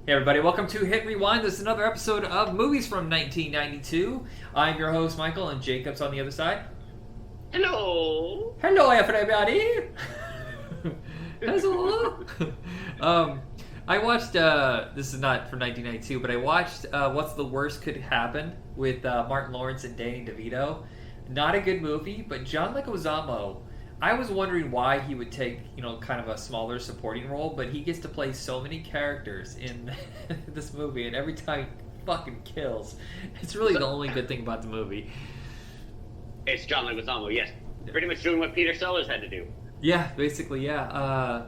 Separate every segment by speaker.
Speaker 1: Hey everybody, welcome to Hit Rewind. This is another episode of Movies from 1992. I'm your host Michael, and Jacob's on the other side.
Speaker 2: Hello.
Speaker 1: Hello everybody! Hello! I watched, this is not from 1992, but I watched What's the Worst Could Happen with Martin Lawrence and Danny DeVito. Not a good movie, but John Leguizamo, I was wondering why he would take, kind of a smaller supporting role, but he gets to play so many characters in this movie, and every time he fucking kills. It's really the only good thing about the movie.
Speaker 2: It's John Leguizamo, yes. Pretty much doing what Peter Sellers had to do.
Speaker 1: Yeah, basically, yeah.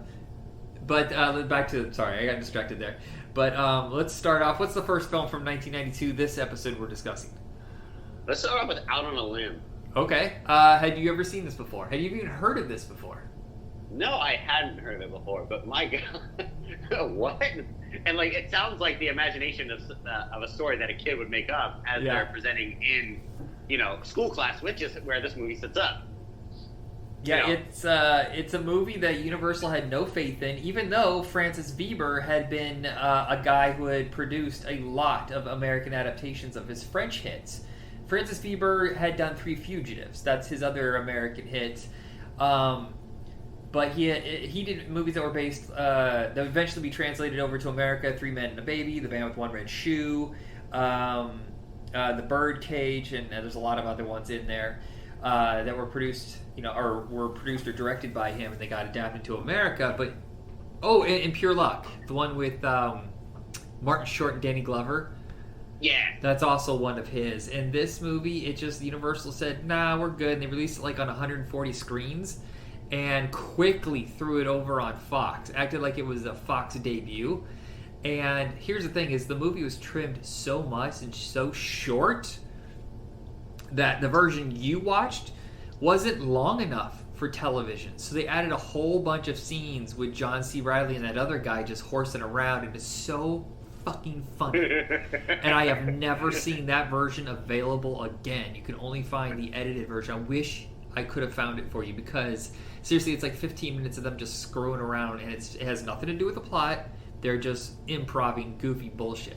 Speaker 1: But back to, sorry, I got distracted there. But let's start off. What's the first film from 1992 this episode we're discussing?
Speaker 2: Let's start off with Out on a Limb.
Speaker 1: Okay. Had you ever seen this before? Had you even heard of this before?
Speaker 2: No, I hadn't heard of it before, but my God, what? And it sounds like the imagination of a story that a kid would make up as they're presenting in, school class, which is where this movie sets up.
Speaker 1: Yeah, it's a movie that Universal had no faith in, even though Francis Weber had been a guy who had produced a lot of American adaptations of his French hits. Francis Weber had done Three Fugitives. That's his other American hit. But he did movies that were based, that would eventually be translated over to America. Three Men and a Baby, The Man with One Red Shoe, The Birdcage, and there's a lot of other ones in there that were produced, or were produced or directed by him, and they got adapted to America. But, and Pure Luck, the one with Martin Short and Danny Glover.
Speaker 2: Yeah.
Speaker 1: That's also one of his. And this movie, Universal said, nah, we're good. And they released it on 140 screens and quickly threw it over on Fox. Acted like it was a Fox debut. And here's the thing is the movie was trimmed so much and so short that the version you watched wasn't long enough for television. So they added a whole bunch of scenes with John C. Reilly and that other guy just horsing around. And it's so fucking funny. And I have never seen that version available again. You can only find the edited version. I wish I could have found it for you, because seriously, it's 15 minutes of them just screwing around, and it has nothing to do with the plot. They're just improving goofy bullshit.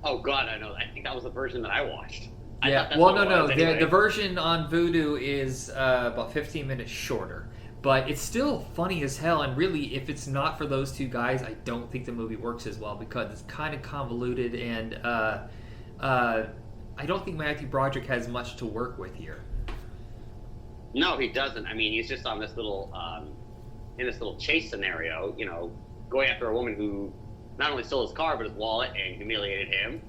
Speaker 2: Oh God, I know. I think that was the version that I watched.
Speaker 1: No. The version on Vudu is about 15 minutes shorter. But it's still funny as hell, and really, if it's not for those two guys, I don't think the movie works as well, because it's kind of convoluted, and I don't think Matthew Broderick has much to work with here.
Speaker 2: No, he doesn't. I mean, he's just on this little, in this little chase scenario, going after a woman who not only stole his car, but his wallet, and humiliated him.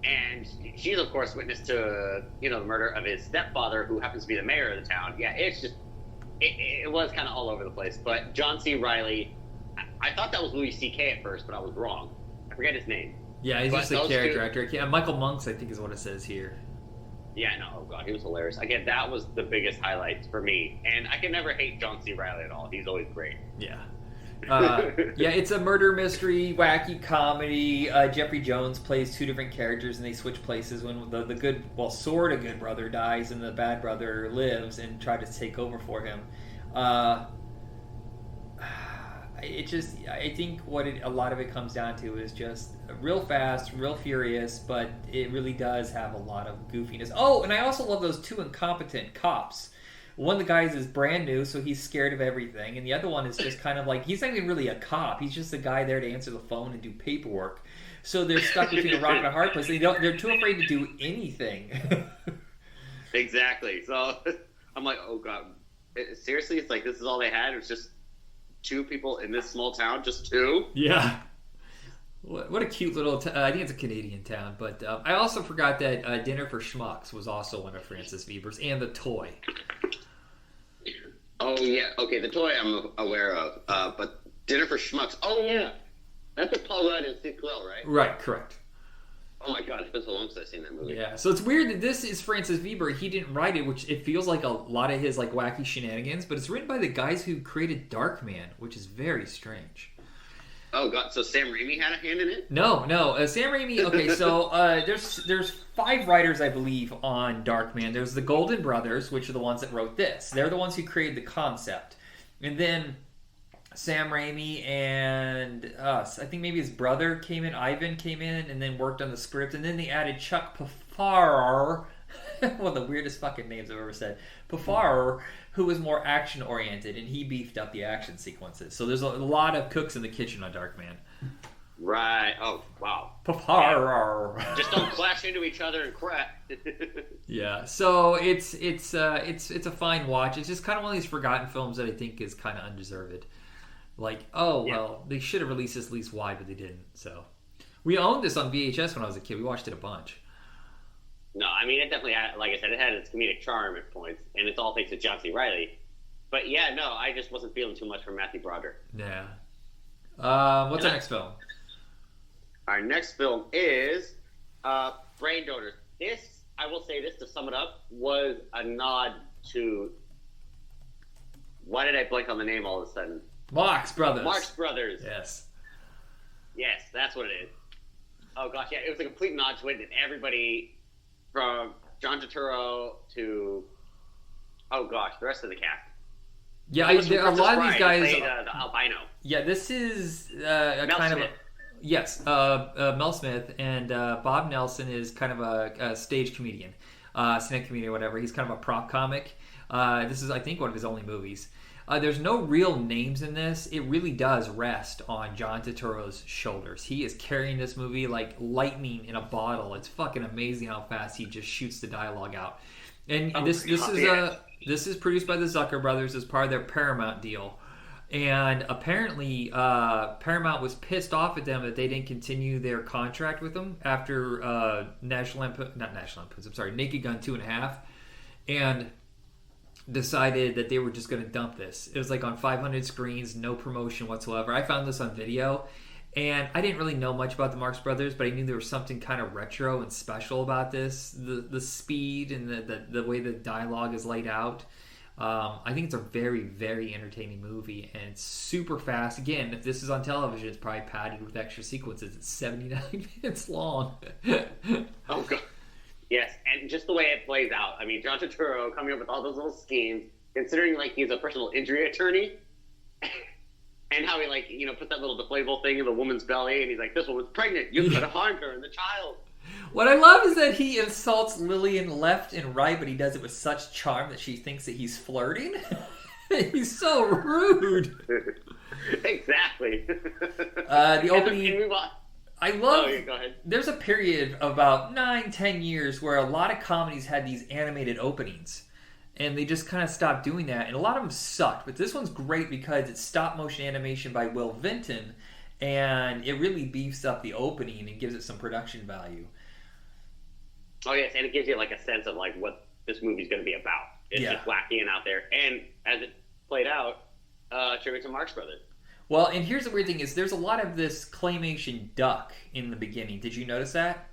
Speaker 2: And she's, of course, witness to, the murder of his stepfather, who happens to be the mayor of the town. Yeah, it's just... It was kind of all over the place, but John C. Reilly, I thought that was Louis C.K. at first, but I was wrong. I forget his name.
Speaker 1: Yeah, he's just a character actor. Yeah, Michael Monks, I think, is what it says here.
Speaker 2: Yeah, no, oh God, he was hilarious. Again, that was the biggest highlight for me, and I can never hate John C. Reilly at all. He's always great.
Speaker 1: Yeah. It's a murder mystery, wacky comedy. Jeffrey Jones plays two different characters, and they switch places when the good, sort of good brother dies, and the bad brother lives and tries to take over for him. I think a lot of it comes down to is just real fast, real furious, but it really does have a lot of goofiness. Oh, and I also love those two incompetent cops. One of the guys is brand new, so he's scared of everything, and the other one is just kind of he's not even really a cop. He's just a guy there to answer the phone and do paperwork. So they're stuck between a rock and a hard place. They're too afraid to do anything.
Speaker 2: Exactly. So I'm like, oh God, seriously? It's this is all they had? It was just two people in this small town? Just two?
Speaker 1: Yeah. What a cute little I think it's a Canadian town, but I also forgot that Dinner for Schmucks was also one of Francis Weber's, and The Toy.
Speaker 2: Oh, yeah. Okay, The Toy I'm aware of. But Dinner for Schmucks. Oh, yeah. That's with Paul Rudd and Steve Carell, right?
Speaker 1: Right, correct.
Speaker 2: Oh, my God. It's been so long since I've seen that movie.
Speaker 1: Yeah, so it's weird that this is Francis Weber. He didn't write it, which it feels like a lot of his wacky shenanigans, but it's written by the guys who created Darkman, which is very strange.
Speaker 2: Oh God! So Sam Raimi had a hand in it?
Speaker 1: No. Sam Raimi. Okay, so there's 5 writers, I believe, on Darkman. There's the Golden Brothers, which are the ones that wrote this. They're the ones who created the concept, and then Sam Raimi and us. I think maybe his brother came in, Ivan came in, and then worked on the script. And then they added Chuck Pafar, one of the weirdest fucking names I've ever said. Pafar, who was more action oriented, and he beefed up the action sequences. So there's a lot of cooks in the kitchen on Darkman.
Speaker 2: Right. Oh, wow.
Speaker 1: Pafar.
Speaker 2: Yeah. Just don't clash into each other and crap.
Speaker 1: Yeah. So it's a fine watch. It's just kind of one of these forgotten films that I think is kind of undeserved. Like, oh well, they should have released this at least wide, but they didn't. So we owned this on VHS when I was a kid. We watched it a bunch.
Speaker 2: No, I mean, it definitely had, like I said, it had its comedic charm at points, and it's all thanks to John C. Reilly. But yeah, no, I just wasn't feeling too much from Matthew Broderick.
Speaker 1: Yeah. What's our next film?
Speaker 2: Our next film is Brain Donors. This, I will say this to sum it up, was a nod to... Why did I blank on the name all of a sudden?
Speaker 1: Marx Brothers.
Speaker 2: Marx Brothers.
Speaker 1: Yes.
Speaker 2: Yes, that's what it is. Oh gosh, yeah, it was a complete nod to it, and everybody from John Turturro to, oh gosh, the rest of the cast.
Speaker 1: Yeah, a lot of these guys.
Speaker 2: Played, the albino.
Speaker 1: Yeah, this is a kind
Speaker 2: Smith.
Speaker 1: of. Yes, Mel Smith, and Bob Nelson is kind of a stage comedian, stand-up comedian, or whatever. He's kind of a prop comic. This is, I think, one of his only movies. There's no real names in this. It really does rest on John Turturro's shoulders. He is carrying this movie like lightning in a bottle. It's fucking amazing how fast he just shoots the dialogue out. And this is produced by the Zucker brothers as part of their Paramount deal. And apparently, Paramount was pissed off at them that they didn't continue their contract with them after Naked Gun 2.5, and decided that they were just going to dump this. It was like on 500 screens, no promotion whatsoever. I found this on video, and I didn't really know much about the Marx Brothers, but I knew there was something kind of retro and special about this. The speed and the way the dialogue is laid out. I think it's a very, very entertaining movie, and it's super fast. Again, if this is on television, it's probably padded with extra sequences. It's 79 minutes long.
Speaker 2: Oh, God. Yes, and just the way it plays out. I mean, John Turturro coming up with all those little schemes, considering, like, he's a personal injury attorney, and how he, like, put that little deflatable thing in the woman's belly, and he's like, this woman's pregnant. You could have harmed her and the child.
Speaker 1: What I love is that he insults Lillian left and right, but he does it with such charm that she thinks that he's flirting. He's so rude.
Speaker 2: Exactly.
Speaker 1: The opening... I love...
Speaker 2: Oh, yeah, go ahead.
Speaker 1: There's a period of about 9-10 years where a lot of comedies had these animated openings. And they just kind of stopped doing that. And a lot of them sucked. But this one's great because it's stop-motion animation by Will Vinton. And it really beefs up the opening and gives it some production value.
Speaker 2: Oh, yes. And it gives you, like, a sense of, like, what this movie's going to be about. It's just wacky and out there. And as it played out, tribute to Marx Brothers.
Speaker 1: Well, and here's the weird thing is there's a lot of this claymation duck in the beginning. Did you notice that?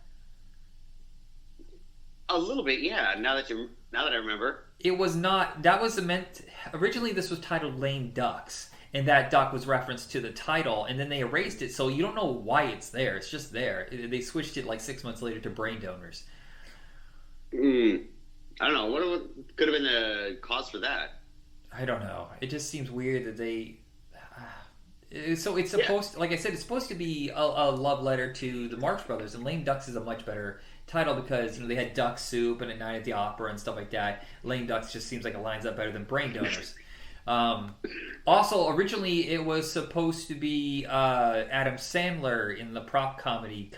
Speaker 2: A little bit, yeah. Now that I remember.
Speaker 1: It was not, that was originally this was titled Lame Ducks, and that duck was referenced to the title, and then they erased it, so you don't know why it's there. It's just there. They switched it like 6 months later to Brain Donors.
Speaker 2: I don't know. What could have been the cause for that?
Speaker 1: I don't know. It just seems weird that they... So it's supposed, like I said, it's supposed to be a love letter to the Marx Brothers, and Lame Ducks is a much better title because they had Duck Soup and A Night at the Opera and stuff like that. Lame Ducks just seems like it lines up better than Brain Donors. Also, originally it was supposed to be Adam Sandler in the prop comedy.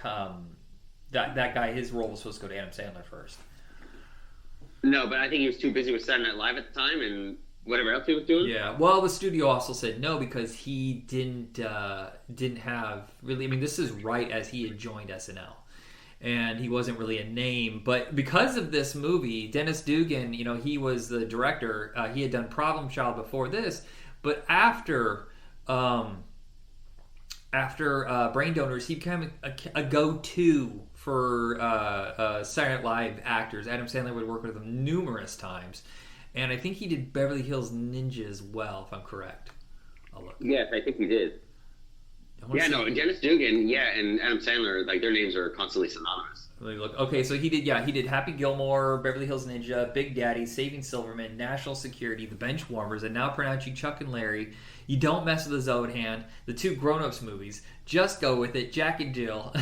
Speaker 1: That guy, his role was supposed to go to Adam Sandler first.
Speaker 2: No, but I think he was too busy with Saturday Night Live at the time and whatever else he was doing.
Speaker 1: Yeah, well, the studio also said no because he didn't have really. I mean, this is right as he had joined SNL, and he wasn't really a name. But because of this movie, Dennis Dugan, he was the director. He had done Problem Child before this, but after Brain Donors, he became a go-to for Saturday Night Live actors. Adam Sandler would work with him numerous times. And I think he did Beverly Hills Ninja as well, if I'm correct. I'll look.
Speaker 2: Yes, I think he did. Yeah, no, Dennis Dugan, yeah, and Adam Sandler, like their names are constantly synonymous.
Speaker 1: Let me look. Okay, so he did Happy Gilmore, Beverly Hills Ninja, Big Daddy, Saving Silverman, National Security, The Benchwarmers, and Now Pronounce You Chuck and Larry. You Don't Mess with the Zohan, the 2 Grown Ups movies, Just Go With It, Jack and Jill.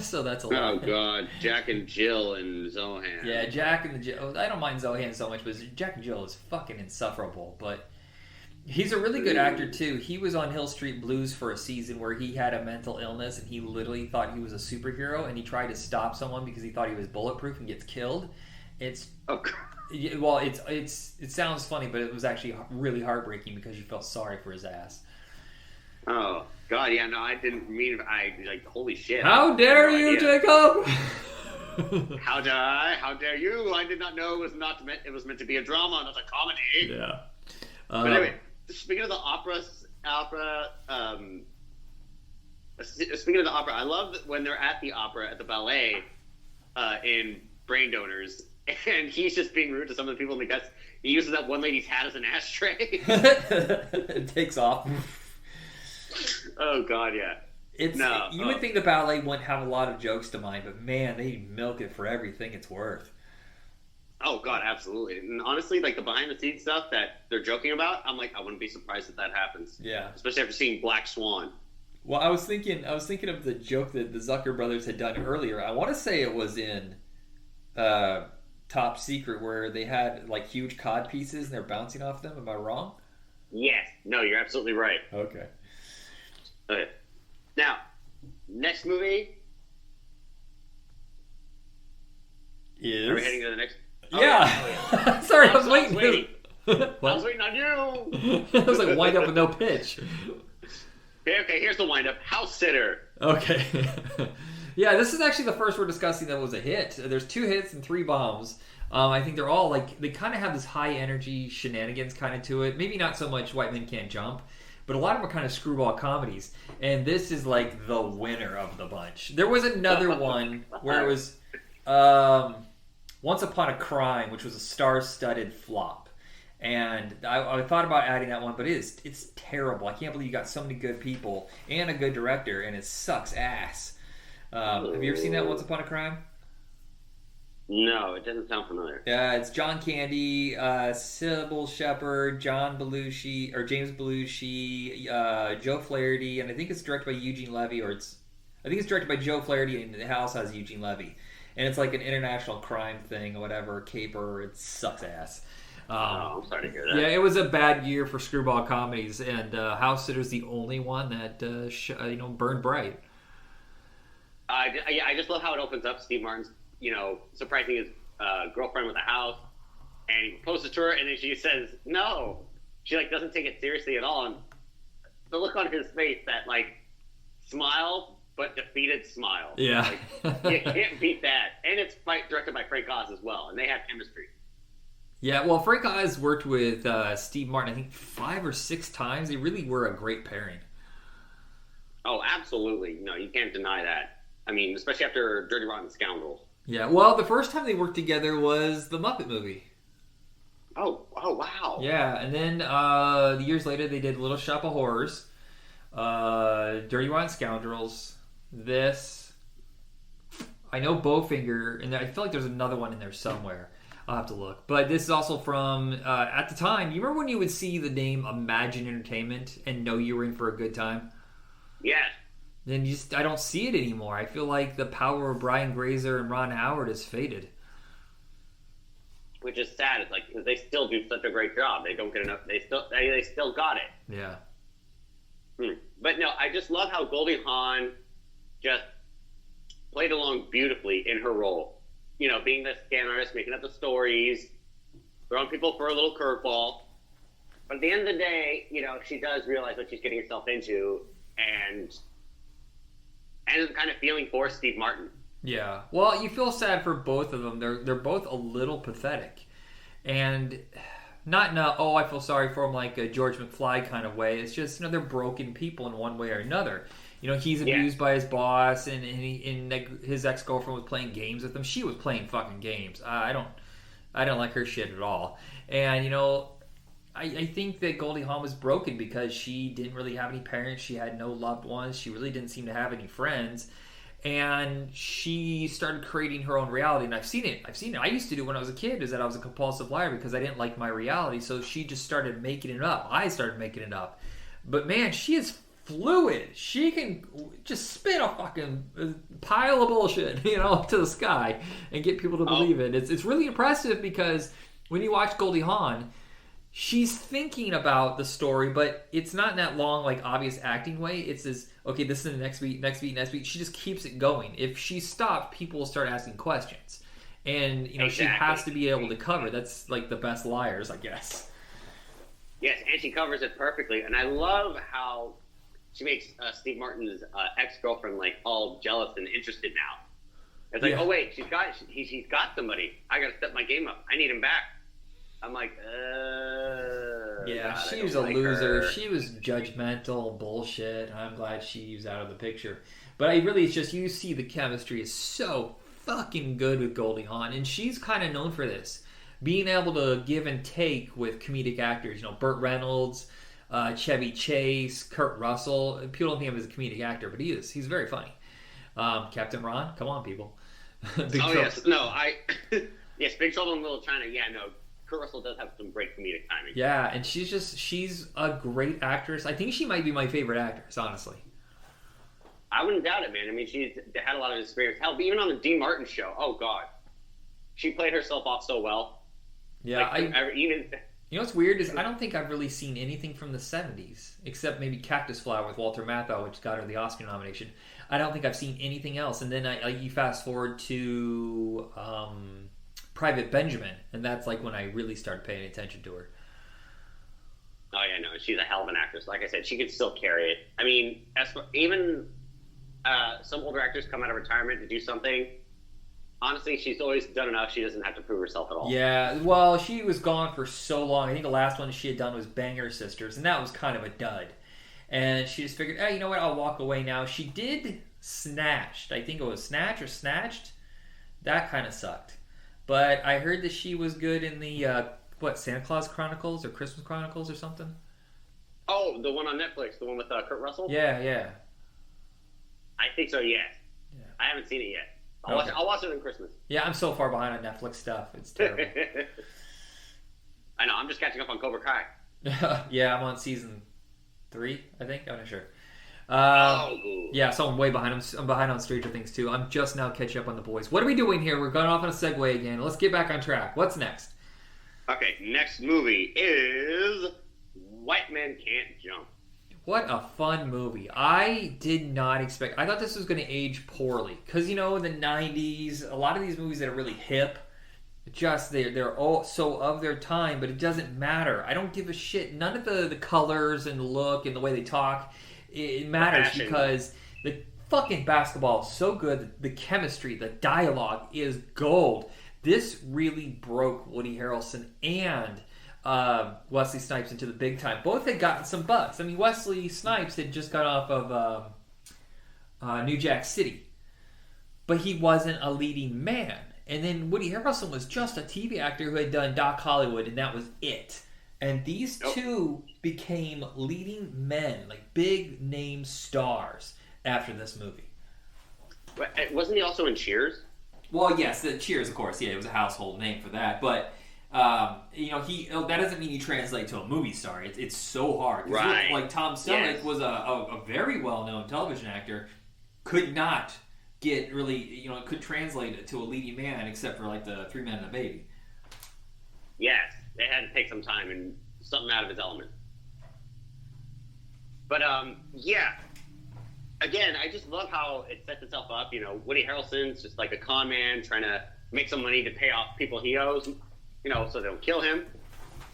Speaker 1: So that's a lot.
Speaker 2: Oh God, Jack and Jill and Zohan.
Speaker 1: Yeah, Jack and the Jill. I don't mind Zohan so much, but Jack and Jill is fucking insufferable. But he's a really good actor too. He was on Hill Street Blues for a season where he had a mental illness and he literally thought he was a superhero and he tried to stop someone because he thought he was bulletproof and gets killed. It's well, it sounds funny, but it was actually really heartbreaking because you felt sorry for his ass.
Speaker 2: Oh God, yeah, no, I didn't mean. I like, holy shit!
Speaker 1: How dare you, Jacob?
Speaker 2: How dare you? I did not know it was meant to be a drama, not a comedy.
Speaker 1: Yeah.
Speaker 2: But anyway, speaking of the opera. Speaking of the opera, I love when they're at the opera at the ballet in Brain Donors, and he's just being rude to some of the people in the guests. He uses that one lady's hat as an ashtray.
Speaker 1: It takes off.
Speaker 2: Oh God, yeah.
Speaker 1: You would think the ballet wouldn't have a lot of jokes to mind, but man, they milk it for everything it's worth.
Speaker 2: Oh God, absolutely. And honestly, like the behind the scenes stuff that they're joking about, I'm like, I wouldn't be surprised if that happens.
Speaker 1: Yeah.
Speaker 2: Especially after seeing Black Swan.
Speaker 1: Well, I was thinking of the joke that the Zucker brothers had done earlier. I want to say it was in Top Secret where they had like huge cod pieces and they're bouncing off them. Am I wrong?
Speaker 2: Yes. No, you're absolutely right.
Speaker 1: Okay.
Speaker 2: Okay. Now, next movie. Are we heading to the next?
Speaker 1: Yeah. Sorry, I was waiting.
Speaker 2: I was waiting on you.
Speaker 1: I was like, wind up with no pitch.
Speaker 2: Okay, here's the wind up. House Sitter.
Speaker 1: Okay. Yeah, this is actually the first we're discussing that was a hit. There's 2 hits and 3 bombs. I think they're all like, they kind of have this high energy shenanigans kind of to it. Maybe not so much White Men Can't Jump, but a lot of them are kind of screwball comedies. And this is like the winner of the bunch. There was another one where it was Once Upon a Crime, which was a star-studded flop. And I thought about adding that one, but it's terrible. I can't believe you got so many good people and a good director, and it sucks ass. Have you ever seen that Once Upon a Crime?
Speaker 2: No, it doesn't sound familiar.
Speaker 1: Yeah, it's John Candy, Sybil Shepherd, James Belushi, Joe Flaherty, and I think it's directed by Eugene Levy, I think it's directed by Joe Flaherty, and the house has Eugene Levy. And it's like an international crime thing or whatever, caper. It sucks ass.
Speaker 2: I'm sorry to hear that.
Speaker 1: Yeah, it was a bad year for screwball comedies, and House Sitter's the only one that burned bright.
Speaker 2: I just love how it opens up. Steve Martin's, surprising his girlfriend with a house, and he proposes to her, and then she says no. She doesn't take it seriously at all, and the look on his face, that smile but defeated smile.
Speaker 1: Yeah,
Speaker 2: you can't beat that. And it's directed by Frank Oz as well, and they have chemistry.
Speaker 1: Yeah, well, Frank Oz worked with Steve Martin, I think 5 or 6 times. They really were a great pairing.
Speaker 2: Oh, absolutely. No, you can't deny that. I mean, especially after Dirty Rotten Scoundrels.
Speaker 1: Yeah, well, the first time they worked together was the Muppet movie.
Speaker 2: Oh, wow.
Speaker 1: Yeah, and then years later they did Little Shop of Horrors, Dirty Rotten Scoundrels, this. I know Bowfinger, and I feel like there's another one in there somewhere. I'll have to look. But this is also from, at the time, you remember when you would see the name Imagine Entertainment and know you were in for a good time?
Speaker 2: Yes.
Speaker 1: Then I don't see it anymore. I feel like the power of Brian Grazer and Ron Howard has faded.
Speaker 2: Which is sad. It's because they still do such a great job. They don't get enough. They still got it.
Speaker 1: Yeah.
Speaker 2: But no, I just love how Goldie Hawn just played along beautifully in her role. Being the scan artist, making up the stories, throwing people for a little curveball. But at the end of the day, she does realize what she's getting herself into, and ends up kind of feeling for Steve Martin.
Speaker 1: Yeah. Well, you feel sad for both of them. They're both a little pathetic. And not in a, I feel sorry for him like a George McFly kind of way. It's just, they're broken people in one way or another. He's abused by his boss, and his ex-girlfriend was playing games with him. She was playing fucking games. I don't like her shit at all. And, I think that Goldie Hawn was broken because she didn't really have any parents. She had no loved ones. She really didn't seem to have any friends. And she started creating her own reality. And I've seen it. I used to do when I was a kid, is that I was a compulsive liar because I didn't like my reality. So she just started making it up. I started making it up. But man, she is fluid. She can just spit a fucking pile of bullshit, up to the sky and get people to believe it. It's really impressive because when you watch Goldie Hawn, she's thinking about the story, but it's not in that long, like, obvious acting way. It's this, okay, this is the next beat, next beat, next beat. She just keeps it going. If she stopped, people will start asking questions. And, exactly. She has to be able to cover. That's, like, the best liars, I guess.
Speaker 2: Yes, and she covers it perfectly. And I love how she makes Steve Martin's ex-girlfriend, like, all jealous and interested now. It's like, oh, wait, she's got somebody. I got to step my game up. I need him back. I'm like,
Speaker 1: yeah,
Speaker 2: God,
Speaker 1: she was a loser.
Speaker 2: Her.
Speaker 1: She was judgmental bullshit, and I'm glad she's out of the picture. But it's just, you see the chemistry is so fucking good with Goldie Hawn, and she's kind of known for this. Being able to give and take with comedic actors. Burt Reynolds, Chevy Chase, Kurt Russell. People don't think of him as a comedic actor, but he is. He's very funny. Captain Ron, come on, people.
Speaker 2: Yes. No, yes, Big Trouble in Little China, yeah, no. Kurt Russell does have some great comedic timing.
Speaker 1: Yeah, and she's a great actress. I think she might be my favorite actress, honestly.
Speaker 2: I wouldn't doubt it, man. I mean, she's had a lot of experience. Hell, even on the Dean Martin show, oh, God. She played herself off so well.
Speaker 1: Yeah, what's weird is I don't think I've really seen anything from the 70s, except maybe Cactus Flower with Walter Matthau, which got her the Oscar nomination. I don't think I've seen anything else. And then you fast forward to Private Benjamin, and that's like when I really started paying attention to her.
Speaker 2: Oh, yeah, no, she's a hell of an actress. Like I said, she could still carry it. I mean, even some older actors come out of retirement to do something. Honestly, she's always done enough. She doesn't have to prove herself at all.
Speaker 1: Yeah, well, she was gone for so long. I think the last one she had done was Banger Sisters, and that was kind of a dud. And she just figured, you know what, I'll walk away now. She did Snatched. I think it was Snatch or Snatched. That kind of sucked. But I heard that she was good in the, Santa Claus Chronicles or Christmas Chronicles or something?
Speaker 2: Oh, the one on Netflix, the one with Kurt Russell?
Speaker 1: Yeah.
Speaker 2: I think so, yes. Yeah. I haven't seen it yet. I'll watch it on Christmas.
Speaker 1: Yeah, I'm so far behind on Netflix stuff. It's terrible.
Speaker 2: I know. I'm just catching up on Cobra Kai.
Speaker 1: Yeah, I'm on season 3, I think. I'm not sure. Yeah, so I'm way behind. I'm behind on Stranger Things too. I'm just now catching up on The Boys. What are we doing here? We're going off on a segue again. Let's get back on track. What's next?
Speaker 2: Okay, next movie is White Men Can't Jump.
Speaker 1: What a fun movie. I did not expect... I thought this was going to age poorly. Because, in the 90s, a lot of these movies that are really hip, they're all so of their time, but it doesn't matter. I don't give a shit. None of the colors and the look and the way they talk, it matters because the fucking basketball is so good. The chemistry, the dialogue is gold. This really broke Woody Harrelson and... Wesley Snipes into the big time. Both had gotten some buzz. I mean, Wesley Snipes had just got off of New Jack City, but he wasn't a leading man. And then Woody Harrelson was just a TV actor who had done Doc Hollywood, and that was it. And these two became leading men, like big name stars, after this movie.
Speaker 2: Wasn't he also in Cheers?
Speaker 1: Well, yes, the Cheers, of course. Yeah, it was a household name for that, but. That doesn't mean you translate to a movie star. It's so hard.
Speaker 2: Right.
Speaker 1: Like Tom Selleck was a very well-known television actor, could not get really, could translate it to a leading man except for like the 3 Men and a Baby.
Speaker 2: Yes, they had to take some time and something out of his element. But yeah. Again, I just love how it sets itself up. Woody Harrelson's just like a con man trying to make some money to pay off people he owes. So they don't kill him.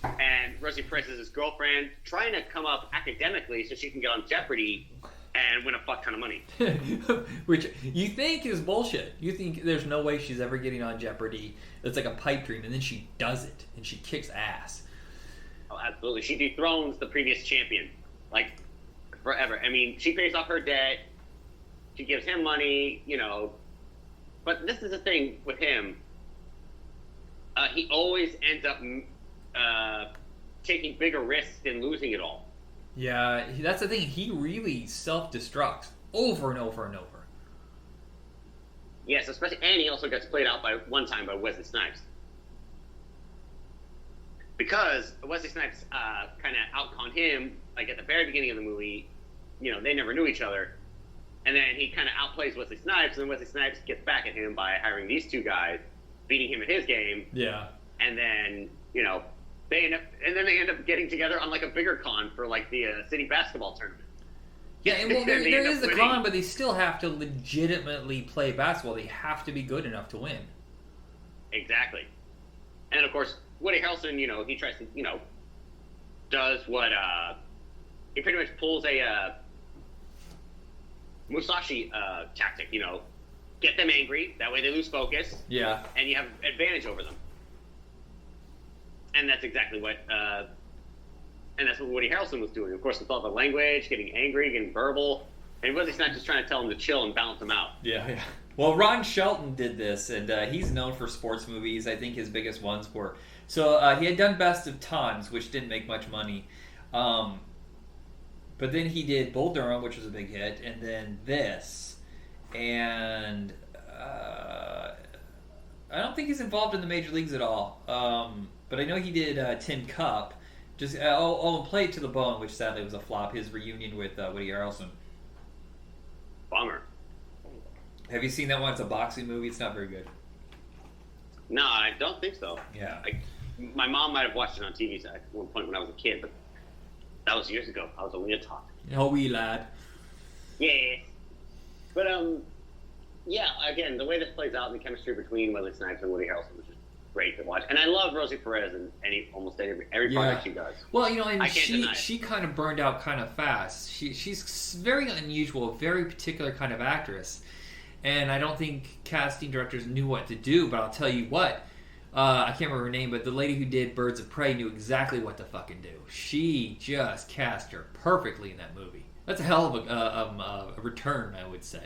Speaker 2: And Rosie Perez is his girlfriend, trying to come up academically so she can get on Jeopardy and win a fuck ton of money.
Speaker 1: Which you think is bullshit. You think there's no way she's ever getting on Jeopardy. It's like a pipe dream, and then she does it, and she kicks ass.
Speaker 2: Oh, absolutely. She dethrones the previous champion, like, forever. I mean, she pays off her debt. She gives him money, But this is the thing with him. He always ends up taking bigger risks and losing it all.
Speaker 1: Yeah, that's the thing. He really self-destructs over and over and over.
Speaker 2: Yes, especially, and he also gets played out by one time by Wesley Snipes. Because Wesley Snipes kind of outconned him, like at the very beginning of the movie. You know, they never knew each other. And then he kind of outplays Wesley Snipes, and then Wesley Snipes gets back at him by hiring these two guys, beating him at his game.
Speaker 1: Yeah.
Speaker 2: And then, you know, they end up getting together on like a bigger con for like the city basketball tournament.
Speaker 1: Yeah, and well, there is a
Speaker 2: winning.
Speaker 1: con, but they still have to legitimately play basketball. They have to be good enough to win.
Speaker 2: Exactly. And of course, Woody Harrelson, you know, he tries to, you know, does what, he pretty much pulls a Musashi tactic, you know, get them angry, that way they lose focus.
Speaker 1: Yeah.
Speaker 2: And you have advantage over them. And that's exactly what, and that's what Woody Harrelson was doing. Of course, with all the language, getting angry, getting verbal, and Wesley's not just trying to tell him to chill and balance him out.
Speaker 1: Yeah. Well, Ron Shelton did this, and he's known for sports movies. I think his biggest ones were... So he had done Best of Tons, which didn't make much money. But then he did Bull Durham, which was a big hit, and then this. And I don't think he's involved in the major leagues at all. But I know he did Tin Cup. Just Play It to the Bone, which sadly was a flop. His reunion with Woody Harrelson.
Speaker 2: Bummer.
Speaker 1: Have you seen that one? It's a boxing movie. It's not very good.
Speaker 2: No, I don't think so.
Speaker 1: Yeah.
Speaker 2: My mom might have watched it on TV at one point when I was a kid, but that was years ago. I was only a tot.
Speaker 1: Oh, wee lad.
Speaker 2: Yeah. But, yeah, again, the way this plays out, the chemistry between Wesley Snipes and Woody Harrelson was just great to watch. And I love Rosie Perez in almost every project she does.
Speaker 1: Well, you know, and
Speaker 2: she
Speaker 1: kind of burned out kind of fast. She's very unusual, very particular kind of actress. And I don't think casting directors knew what to do, but I'll tell you what, I can't remember her name, but the lady who did Birds of Prey knew exactly what to fucking do. She just cast her perfectly in that movie. That's a hell of a return, I would say.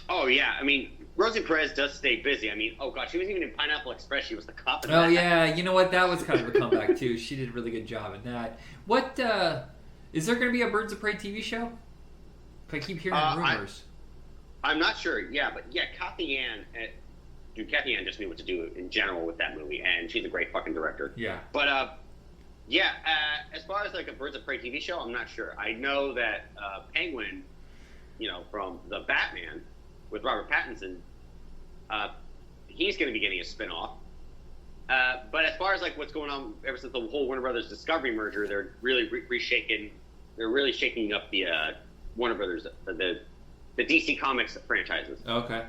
Speaker 2: Oh, yeah. I mean, Rosie Perez does stay busy. I mean, oh, God, she was even in Pineapple Express. She was the cop in that.
Speaker 1: Oh, yeah. You know what? That was kind of a comeback, too. She did a really good job in that. What, is there going to be a Birds of Prey TV show? I keep hearing rumors.
Speaker 2: I'm not sure. Yeah, but yeah, Cathy Yan just knew what to do in general with that movie, and she's a great fucking director.
Speaker 1: Yeah.
Speaker 2: But, yeah, as far as like a Birds of Prey TV show, I'm not sure. I know that Penguin, you know, from the Batman with Robert Pattinson, he's going to be getting a spinoff. But as far as like what's going on ever since the whole Warner Brothers Discovery merger, they're really reshaping. They're really shaking up the Warner Brothers, the DC Comics franchises.
Speaker 1: Okay.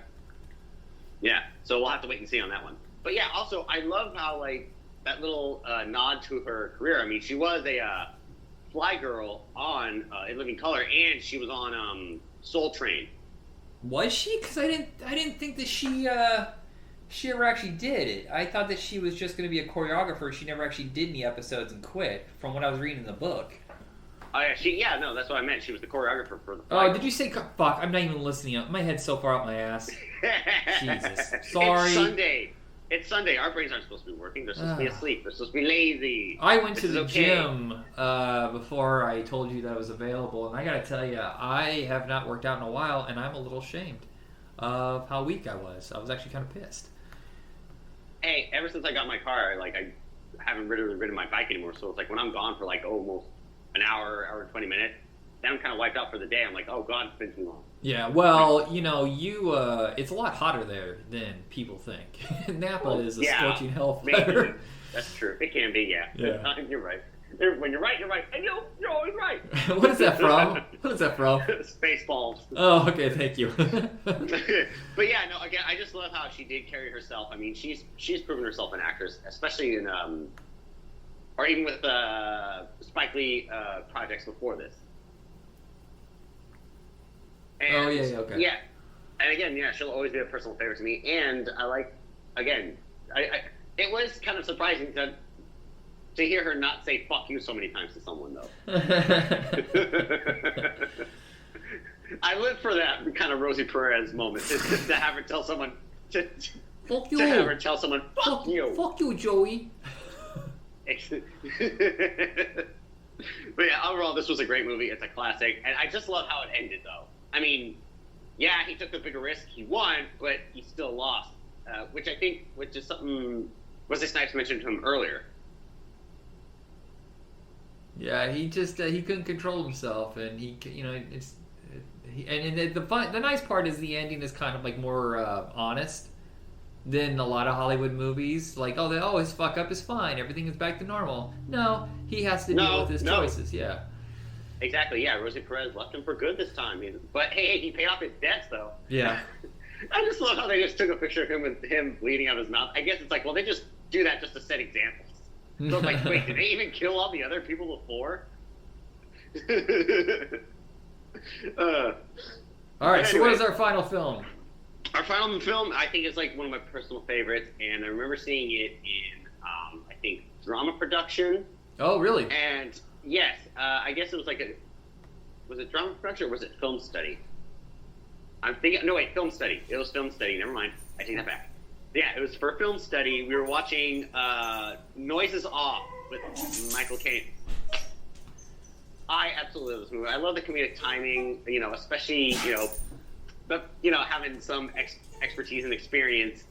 Speaker 2: Yeah, so we'll have to wait and see on that one. But yeah, also I love how like that little nod to her career. I mean, she was a Fly Girl on In Living Color, and she was on Soul Train.
Speaker 1: Was she? Because I didn't think that she ever actually did it. I thought that she was just going to be a choreographer. She never actually did any episodes and quit. From what I was reading in the book.
Speaker 2: Oh yeah, no, that's what I meant. She was the choreographer for the.
Speaker 1: Oh, did you say fuck? I'm not even listening. My head's so far up my ass. Jesus, sorry.
Speaker 2: It's Sunday. Our brains aren't supposed to be working. They're supposed to be asleep. They're supposed to be lazy.
Speaker 1: I went to the gym before I told you that I was available, and I gotta tell you, I have not worked out in a while, and I'm a little ashamed of how weak I was. I was actually kind of pissed.
Speaker 2: Hey, ever since I got my car, I haven't really ridden my bike anymore. So it's like when I'm gone for like almost an hour and 20 minutes, then I'm kind of wiped out for the day. I'm like, oh God, it's been too long.
Speaker 1: Yeah, well, you know, it's a lot hotter there than people think. Napa is a scorching hell fire.
Speaker 2: That's true. It can be, yeah. You're right. When you're right, you're right. And you're always right.
Speaker 1: What is that from?
Speaker 2: Spaceballs.
Speaker 1: Oh, okay, thank you.
Speaker 2: But yeah, no, again, I just love how she did carry herself. I mean, she's proven herself an actress, especially in, or even with Spike Lee projects before this. And,
Speaker 1: okay.
Speaker 2: Yeah, and again, yeah, she'll always be a personal favorite to me. And I like, again, it was kind of surprising to hear her not say "fuck you" so many times to someone, though. I live for that kind of Rosie Perez moment to have her tell someone
Speaker 1: fuck you.
Speaker 2: To have her tell someone "fuck you."
Speaker 1: Fuck you, Joey.
Speaker 2: But yeah, overall, this was a great movie. It's a classic, and I just love how it ended, though. I mean, yeah, he took the bigger risk. He won, but he still lost, which is something Wesley Snipes mentioned to him earlier.
Speaker 1: Yeah, he just he couldn't control himself, and the nice part is the ending is kind of like more honest than a lot of Hollywood movies. Like, oh, they always fuck up is fine, everything is back to normal. No, he has to deal with his choices. Yeah,
Speaker 2: exactly. Yeah, Rosie Perez left him for good this time. But hey, he paid off his debts though.
Speaker 1: Yeah.
Speaker 2: I just love how they just took a picture of him with him bleeding out of his mouth. I guess it's like, well, they just do that just to set examples. So it's like, wait, did they even kill all the other people before?
Speaker 1: All right, so what is our final film?
Speaker 2: Our final film, I think, is like one of my personal favorites, and I remember seeing it in, I think, drama production.
Speaker 1: Oh, really?
Speaker 2: And yes, I guess it was like was it drama production or was it film study? I'm thinking, no wait, film study. It was film study. Never mind. I take that back. Yeah, it was for film study. We were watching Noises Off with Michael Caine. I absolutely love this movie. I love the comedic timing, especially, having some expertise and experience,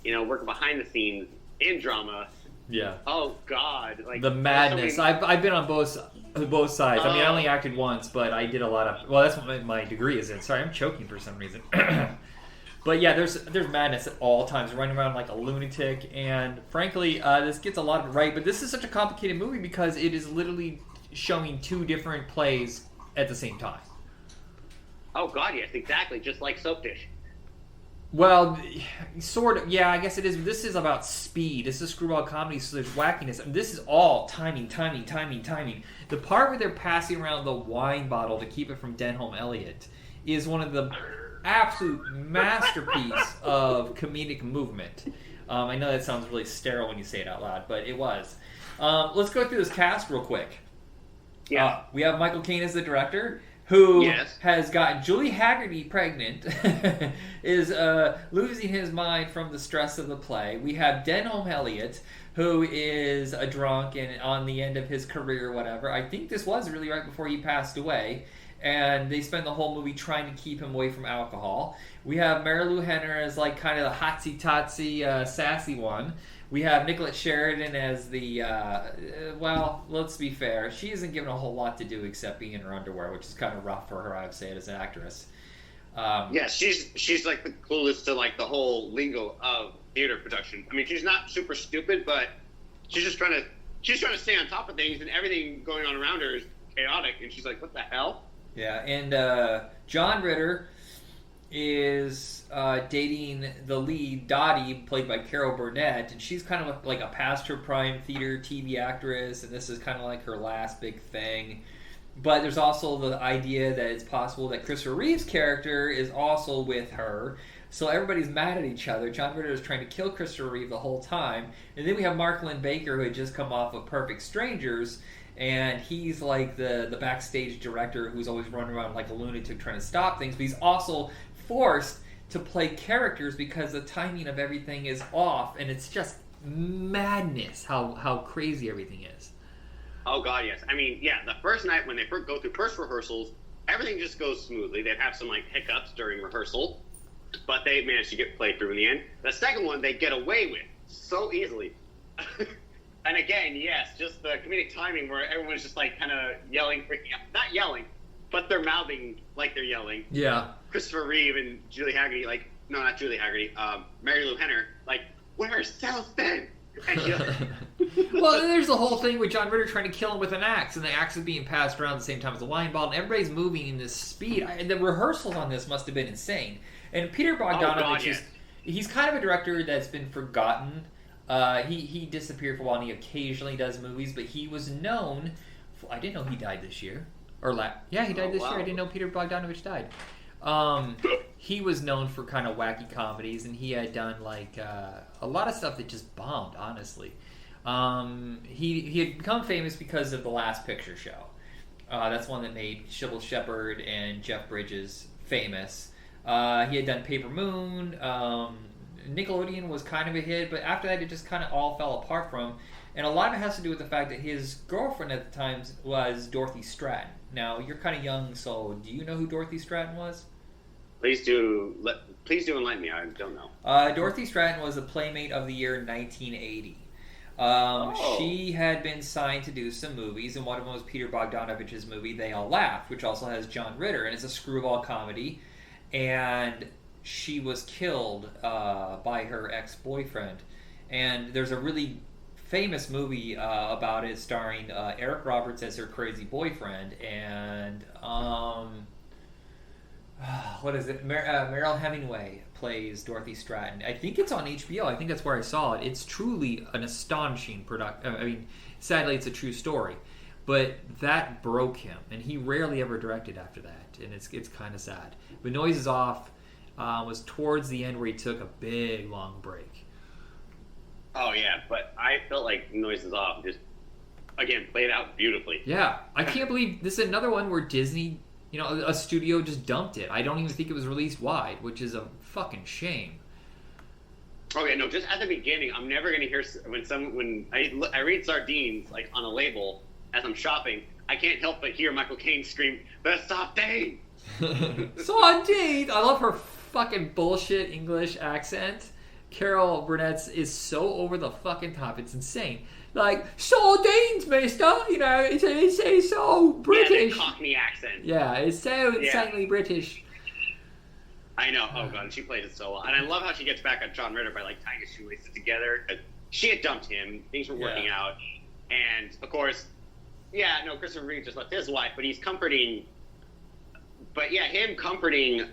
Speaker 2: working behind the scenes in drama.
Speaker 1: Yeah.
Speaker 2: Oh God! Like
Speaker 1: the madness.
Speaker 2: So many...
Speaker 1: I've been on both sides. I mean, I only acted once, but I did a lot of. Well, that's what my degree is in. Sorry, I'm choking for some reason. But yeah, there's madness at all times, running around like a lunatic, and frankly, this gets a lot of it right. But this is such a complicated movie because it is literally showing two different plays at the same time.
Speaker 2: Oh God, yes, exactly, just like Soapdish.
Speaker 1: Well, sort of. Yeah, I guess it is. This is about speed. This is screwball comedy, so there's wackiness. And this is all timing. The part where they're passing around the wine bottle to keep it from Denholm Elliott is one of the absolute masterpiece of comedic movement. I know that sounds really sterile when you say it out loud, but it was. Let's go through this cast real quick.
Speaker 2: Yeah.
Speaker 1: We have Michael Caine as the director, who
Speaker 2: yes.
Speaker 1: has gotten Julie Haggerty pregnant, is losing his mind from the stress of the play. We have Denholm Elliott, who is a drunk and on the end of his career or whatever. I think this was really right before he passed away. And they spend the whole movie trying to keep him away from alcohol. We have Marilu Henner as like kind of the hotsy-totsy, sassy one. We have Nicolette Sheridan as the, well, let's be fair. She isn't given a whole lot to do except being in her underwear, which is kind of rough for her, I would say, as an actress.
Speaker 2: Yeah, she's like the clueless to like the whole lingo of theater production. I mean, she's not super stupid, but she's just trying to stay on top of things, and everything going on around her is chaotic, and she's like, what the hell?
Speaker 1: Yeah, and John Ritter is dating the lead, Dottie, played by Carol Burnett, and she's kind of like a past her prime theater TV actress, and this is kind of like her last big thing. But there's also the idea that it's possible that Christopher Reeve's character is also with her, so everybody's mad at each other. John Ritter is trying to kill Christopher Reeve the whole time, and then we have Mark Lynn Baker, who had just come off of Perfect Strangers, and he's like the backstage director who's always running around like a lunatic trying to stop things, but he's also forced to play characters because the timing of everything is off, and it's just madness how crazy everything is.
Speaker 2: Oh God, yes. I mean, yeah, the first night when they go through first rehearsals, everything just goes smoothly. They'd have some like hiccups during rehearsal, but they managed to get played through in the end. The second one they get away with so easily. And again, yes, just the comedic timing where everyone's just like kind of yelling, not yelling, but they're mouthing like they're yelling.
Speaker 1: Yeah.
Speaker 2: Christopher Reeve and Julie Haggerty, like, no, not Julie Haggerty, Marilu Henner, like, where's Southend?
Speaker 1: Well, there's the whole thing with John Ritter trying to kill him with an axe, and the axe is being passed around at the same time as the wine bottle, and everybody's moving in this speed. And the rehearsals on this must have been insane. And Peter Bogdanovich he's kind of a director that's been forgotten. He disappeared for a while, and he occasionally does movies, but he was known for, I didn't know he died this year. Yeah, he died this year. I didn't know Peter Bogdanovich died. He was known for kind of wacky comedies, and he had done like a lot of stuff that just bombed, honestly. He had become famous because of The Last Picture Show. That's one that made Sybil Shepherd and Jeff Bridges famous. He had done Paper Moon. Nickelodeon was kind of a hit, but after that it just kind of all fell apart from him. And a lot of it has to do with the fact that his girlfriend at the time was Dorothy Stratton. Now, you're kind of young, so do you know who Dorothy Stratton was?
Speaker 2: Please do enlighten me. I don't know.
Speaker 1: Dorothy Stratton was the Playmate of the Year in 1980. She had been signed to do some movies, and one of them was Peter Bogdanovich's movie They All Laughed, which also has John Ritter, and it's a screwball comedy. And she was killed by her ex-boyfriend. And there's a really famous movie about it starring Eric Roberts as her crazy boyfriend, and what is it? Meryl Hemingway plays Dorothy Stratton. I think it's on HBO. I think that's where I saw it. It's truly an astonishing production. I mean, sadly, it's a true story, but that broke him, and he rarely ever directed after that, and it's kind of sad. But Noise is Off was towards the end where he took a big, long break.
Speaker 2: Oh, yeah, but I felt like Noise is Off just, again, played out beautifully.
Speaker 1: Yeah, I can't believe this is another one where Disney, a studio just dumped it. I don't even think it was released wide, which is a fucking shame.
Speaker 2: Okay, no, just at the beginning, I'm never going to hear, when I read Sardines, like, on a label, as I'm shopping, I can't help but hear Michael Caine scream, "The sardine!"
Speaker 1: Sardine! I love her fucking bullshit English accent. Carol Burnett's is so over the fucking top. It's insane. Like, sardines, mister! It's so British.
Speaker 2: Yeah, the Cockney accent.
Speaker 1: Yeah, it's so insanely British.
Speaker 2: I know. Oh, God, she plays it so well. And I love how she gets back on John Ritter by, like, tying his shoelaces together. She had dumped him. Things were working out. And, of course, Christopher Reeve just left his wife, but he's comforting... But, him comforting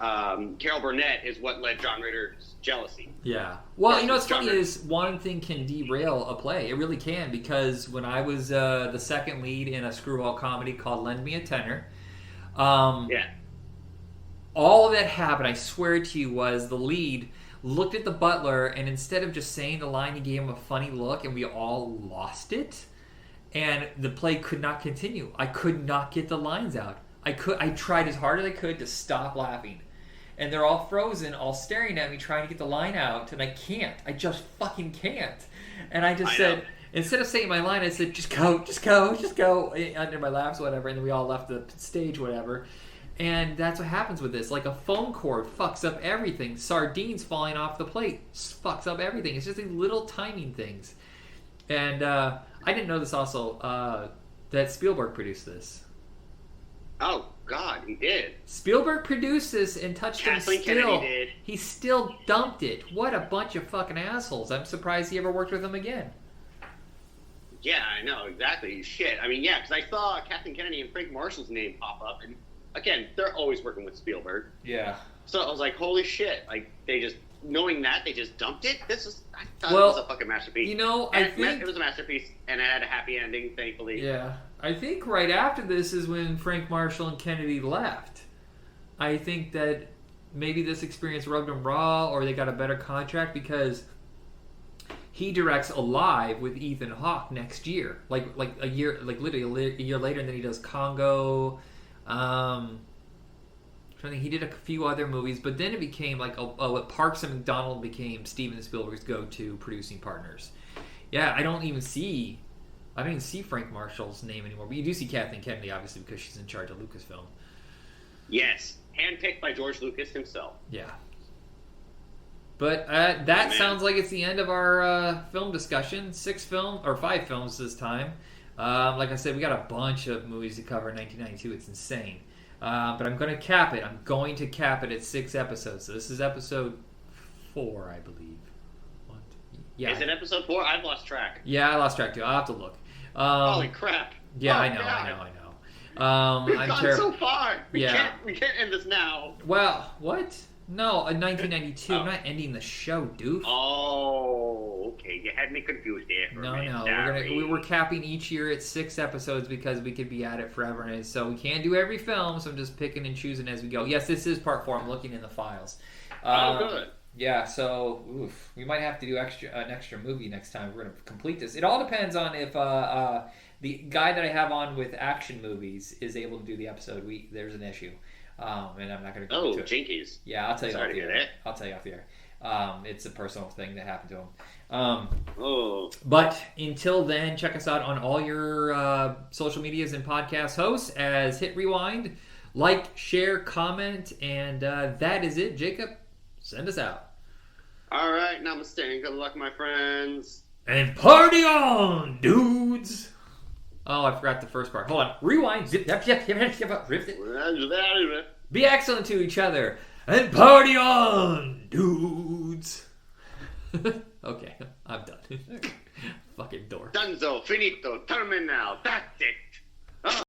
Speaker 2: Carol Burnett is what led John Ritter's jealousy.
Speaker 1: Yeah. Well, what's funny is one thing can derail a play. It really can, because when I was the second lead in a screwball comedy called Lend Me a Tenor, all that happened, I swear to you, was the lead looked at the butler, and instead of just saying the line, he gave him a funny look, and we all lost it. And the play could not continue. I could not get the lines out. I tried as hard as I could to stop laughing. And they're all frozen, all staring at me, trying to get the line out, and I can't. I just fucking can't. And I said, instead of saying my line, I said, just go, under my laughs, whatever, and then we all left the stage, whatever. And that's what happens with this. Like, a phone cord fucks up everything. Sardines falling off the plate fucks up everything. It's just these little timing things. And I didn't know this also, that Spielberg produced this.
Speaker 2: Oh, God, he did.
Speaker 1: Spielberg produced this and touched
Speaker 2: Kathleen
Speaker 1: him still.
Speaker 2: Kennedy did.
Speaker 1: He still dumped it. What a bunch of fucking assholes. I'm surprised he ever worked with him again.
Speaker 2: Yeah, I know, exactly. Shit. I mean, because I saw Kathleen Kennedy and Frank Marshall's name pop up, and again, they're always working with Spielberg.
Speaker 1: Yeah.
Speaker 2: So I was like, holy shit. Like, knowing that, they just dumped it? I thought it was a fucking masterpiece.
Speaker 1: I think...
Speaker 2: It was a masterpiece, and it had a happy ending, thankfully.
Speaker 1: Yeah. I think right after this is when Frank Marshall and Kennedy left. I think that maybe this experience rubbed them raw, or they got a better contract, because he directs Alive with Ethan Hawke next year. Like a year, like literally a year later, and then he does Congo. He did a few other movies, but then it became like Parks and McDonald became Steven Spielberg's go-to producing partners. Yeah, I don't even see Frank Marshall's name anymore, but you do see Kathleen Kennedy, obviously, because she's in charge of Lucasfilm.
Speaker 2: Yes, handpicked by George Lucas himself.
Speaker 1: Yeah. But that sounds like it's the end of our film discussion. 5 films this time. Like I said, we got a bunch of movies to cover in 1992. It's insane. But I'm going to cap it. I'm going to cap it at 6 episodes. So this is episode 4, I believe. Yeah.
Speaker 2: Is it episode 4? I've lost track.
Speaker 1: Yeah, I lost track too. I'll have to look.
Speaker 2: Holy crap.
Speaker 1: Yeah,
Speaker 2: oh,
Speaker 1: I know.
Speaker 2: We've gone so far. We can't end this now.
Speaker 1: Well, what? No, in 1992. I'm not ending the show, doof.
Speaker 2: Oh, okay. You had me confused there for a minute. No.
Speaker 1: We're capping each year at 6 episodes because we could be at it forever. And so we can't do every film, so I'm just picking and choosing as we go. Yes, this is part 4. I'm looking in the files.
Speaker 2: Good.
Speaker 1: Yeah, so we might have to do an extra movie next time. We're going to complete this. It all depends on if the guy that I have on with action movies is able to do the episode. There's an issue, and I'm not going to go into it.
Speaker 2: Jinkies.
Speaker 1: Yeah, I'll tell you
Speaker 2: off the air.
Speaker 1: I'll tell you off the air. It's a personal thing that happened to him.
Speaker 2: Oh.
Speaker 1: But until then, check us out on all your social medias and podcast hosts as Hit Rewind. Like, share, comment, and that is it. Jacob, send us out.
Speaker 2: All right, namaste and good luck, my friends.
Speaker 1: And party on, dudes! Oh, I forgot the first part. Hold on. Rewind. Zip, zip, zip, zip, zip, zip, zip, zip. Be excellent to each other. And party on, dudes! Okay, I'm done. Fucking dork.
Speaker 2: Dunzo, finito, terminal, that's it.